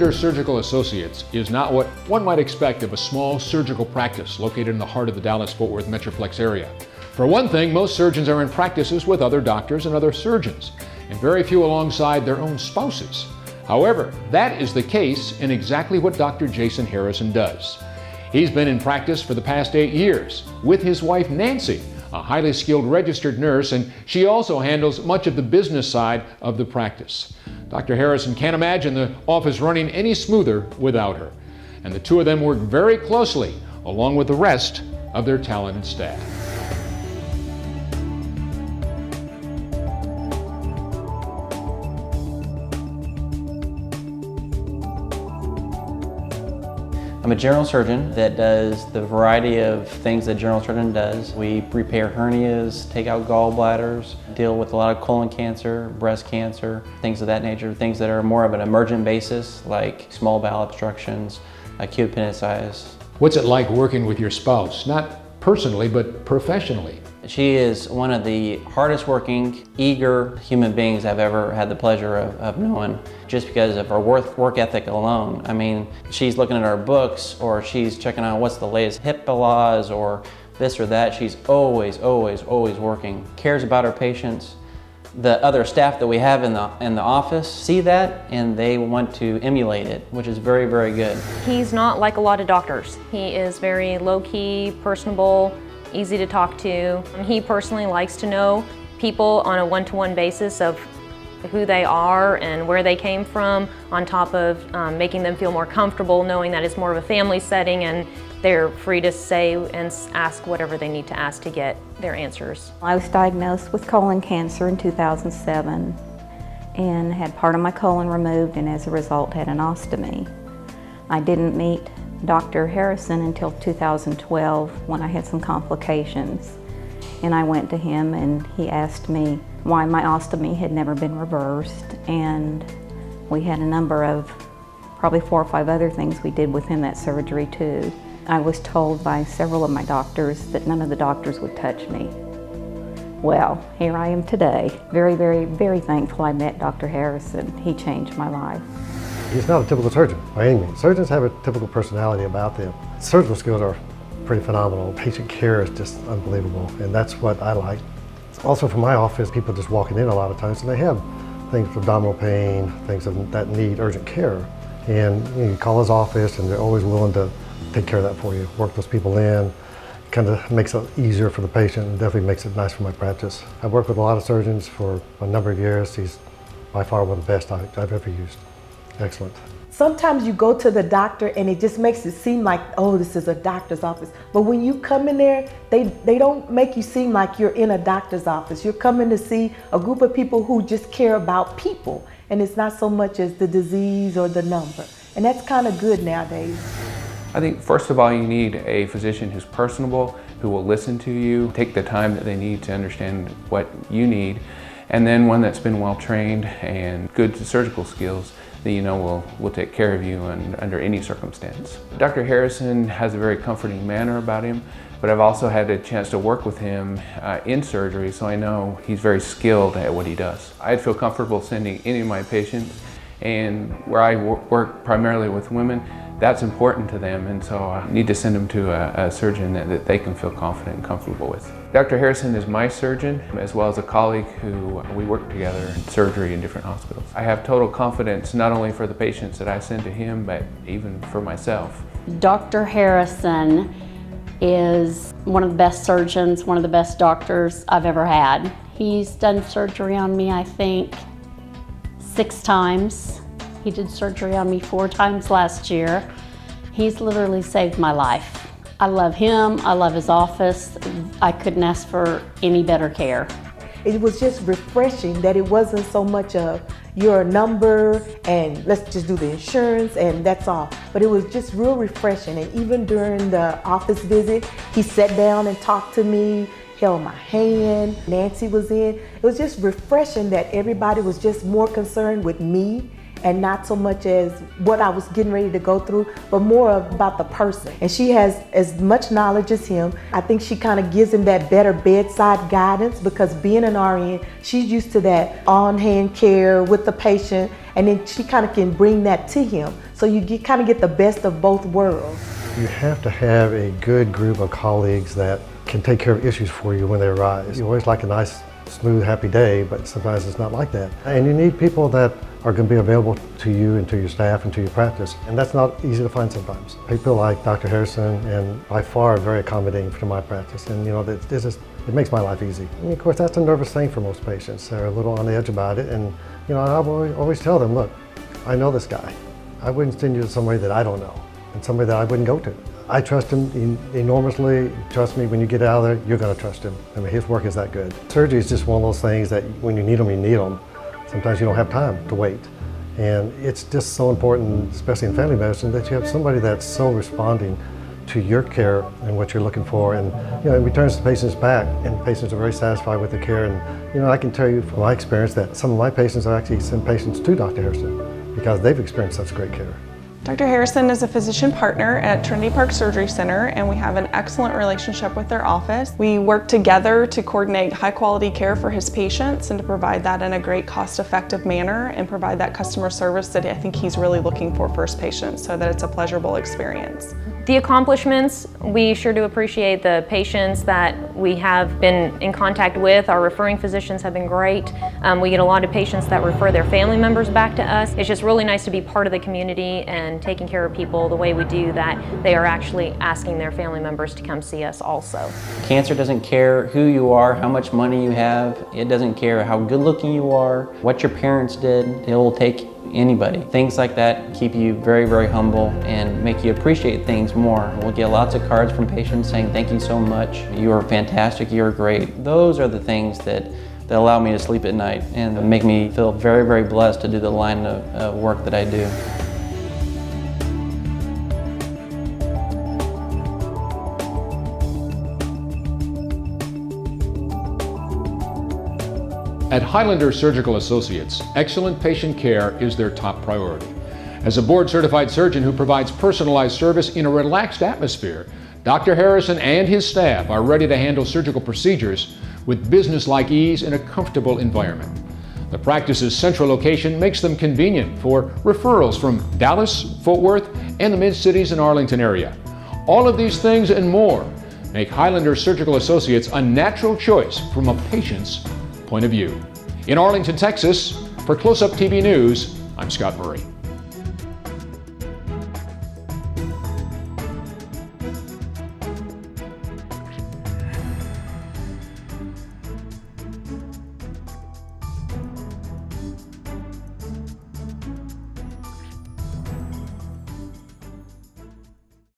Highlander Surgical Associates is not what one might expect of a small surgical practice located in the heart of the Dallas-Fort Worth Metroplex area. For one thing, most surgeons are in practices with other doctors and other surgeons, and very few alongside their own spouses. However, that is the case in exactly what Dr. Jason Harrison does. He's been in practice for the past 8 years with his wife Nancy, a highly skilled registered nurse, and she also handles much of the business side of the practice. Dr. Harrison can't imagine the office running any smoother without her, and the two of them work very closely along with the rest of their talented staff. I'm a general surgeon that does the variety of things that a general surgeon does. We repair hernias, take out gallbladders, deal with a lot of colon cancer, breast cancer, things of that nature, things that are more of an emergent basis like small bowel obstructions, acute appendicitis. What's it like working with your spouse? Not personally, but professionally. She is one of the hardest working, eager human beings I've ever had the pleasure of knowing, just because of her work ethic alone. I mean, she's looking at our books, or she's checking out what's the latest HIPAA laws, or this or that. She's always working, cares about her patients. The other staff that we have in the office see that, and they want to emulate it, which is very, very good. He's not like a lot of doctors. He is very low-key, personable, easy to talk to. He personally likes to know people on a one-to-one basis of who they are and where they came from, on top of making them feel more comfortable, knowing that it's more of a family setting and they're free to say and ask whatever they need to ask to get their answers. I was diagnosed with colon cancer in 2007 and had part of my colon removed, and as a result had an ostomy. I didn't meet Dr. Harrison until 2012 when I had some complications, and I went to him and he asked me why my ostomy had never been reversed, and we had a number of, probably 4 or 5 other things we did within that surgery too. I was told by several of my doctors that none of the doctors would touch me. Well, here I am today. Very, very, very thankful I met Dr. Harrison. He changed my life. He's not a typical surgeon by any means. Surgeons have a typical personality about them. Surgical skills are pretty phenomenal. Patient care is just unbelievable, and that's what I like. Also from my office, people just walking in a lot of times, and they have things with abdominal pain, things that need urgent care. And you call his office, and they're always willing to take care of that for you, work those people in. Kind of makes it easier for the patient, and definitely makes it nice for my practice. I've worked with a lot of surgeons for a number of years. He's by far one of the best I've ever used. Excellent. Sometimes you go to the doctor and it just makes it seem like, oh, this is a doctor's office. But when you come in there, they don't make you seem like you're in a doctor's office. You're coming to see a group of people who just care about people. And it's not so much as the disease or the number. And that's kind of good nowadays. I think first of all, you need a physician who's personable, who will listen to you, take the time that they need to understand what you need, and then one that's been well trained and good surgical skills that you know will take care of you under any circumstance. Dr. Harrison has a very comforting manner about him, but I've also had a chance to work with him in surgery, so I know he's very skilled at what he does. I'd feel comfortable sending any of my patients, and where I work primarily with women, that's important to them, and so I need to send them to a surgeon that they can feel confident and comfortable with. Dr. Harrison is my surgeon, as well as a colleague who we work together in surgery in different hospitals. I have total confidence not only for the patients that I send to him, but even for myself. Dr. Harrison is one of the best surgeons, one of the best doctors I've ever had. He's done surgery on me, I think, 6 times. He did surgery on me 4 times last year. He's literally saved my life. I love him, I love his office. I couldn't ask for any better care. It was just refreshing that it wasn't so much of your number and let's just do the insurance and that's all. But it was just real refreshing, and even during the office visit, he sat down and talked to me, held my hand. Nancy was in. It was just refreshing that everybody was just more concerned with me and not so much as what I was getting ready to go through, but more about the person. And she has as much knowledge as him. I think she kind of gives him that better bedside guidance, because being an RN, she's used to that on-hand care with the patient, and then she kind of can bring that to him. So you kind of get the best of both worlds. You have to have a good group of colleagues that can take care of issues for you when they arise. You always like a nice, smooth, happy day, but sometimes it's not like that. And you need people that are going to be available to you and to your staff and to your practice. And that's not easy to find sometimes. People like Dr. Harrison and by far are very accommodating to my practice. And it makes my life easy. And of course, that's a nervous thing for most patients. They're a little on the edge about it. And I always tell them, look, I know this guy. I wouldn't send you to somebody that I don't know and somebody that I wouldn't go to. I trust him enormously. Trust me, when you get out of there, you're going to trust him. I mean, his work is that good. Surgery is just one of those things that when you need them, you need them. Sometimes you don't have time to wait. And it's just so important, especially in family medicine, that you have somebody that's so responding to your care and what you're looking for. And it returns the patients back, and patients are very satisfied with the care. And I can tell you from my experience that some of my patients are actually send patients to Dr. Harrison because they've experienced such great care. Dr. Harrison is a physician partner at Trinity Park Surgery Center, and we have an excellent relationship with their office. We work together to coordinate high quality care for his patients and to provide that in a great cost-effective manner and provide that customer service that I think he's really looking for his patients, so that it's a pleasurable experience. The accomplishments, we sure do appreciate the patients that we have been in contact with. Our referring physicians have been great. We get a lot of patients that refer their family members back to us. It's just really nice to be part of the community and taking care of people the way we do, that they are actually asking their family members to come see us also. Cancer doesn't care who you are, how much money you have. It doesn't care how good looking you are, what your parents did. It will take anybody. Things like that keep you very, very humble and make you appreciate things more. We'll get lots of cards from patients saying, thank you so much, you are fantastic, you're great. Those are the things that allow me to sleep at night and make me feel very, very blessed to do the line of work that I do. At Highlander Surgical Associates, excellent patient care is their top priority. As a board-certified surgeon who provides personalized service in a relaxed atmosphere, Dr. Harrison and his staff are ready to handle surgical procedures with business-like ease in a comfortable environment. The practice's central location makes them convenient for referrals from Dallas, Fort Worth, and the Mid-Cities and Arlington area. All of these things and more make Highlander Surgical Associates a natural choice from a patient's point of view. In Arlington, Texas, for Close Up TV News, I'm Scott Murray.